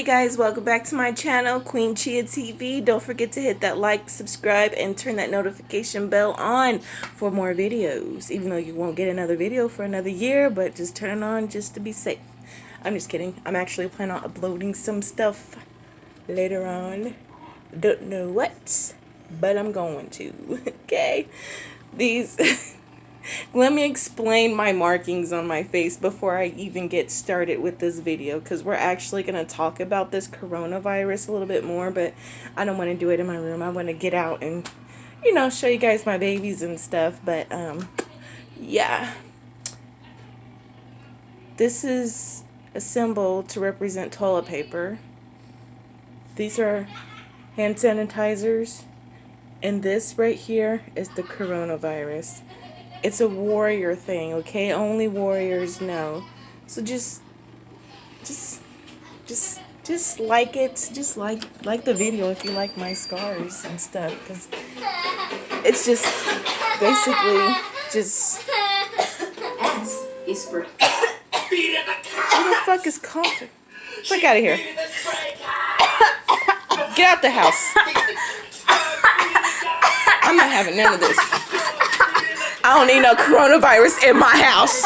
Hey guys, welcome back to my channel, QueenChiaT.v. Don't forget to hit that like, subscribe, and turn that notification bell on for more videos. Even though you won't get another video for another year, but just turn it on just to be safe. I'm just kidding. I'm actually planning on uploading some stuff later on. Don't know what, but I'm going to. Okay? Let me explain my markings on my face before I even get started with this video, because we're actually going to talk about this coronavirus a little bit more, but I don't want to do it in my room. I want to get out and, you know, show you guys my babies and stuff, but, yeah. This is a symbol to represent toilet paper. These are hand sanitizers, and this right here is the coronavirus. It's a warrior thing, okay? Only warriors know. So just like it. Just like the video if you like my scars and stuff, because it's just basically just. S is for. Who the fuck is coughing? Fuck out of here! Get out the house! I'm not having none of this. I don't need no coronavirus in my house.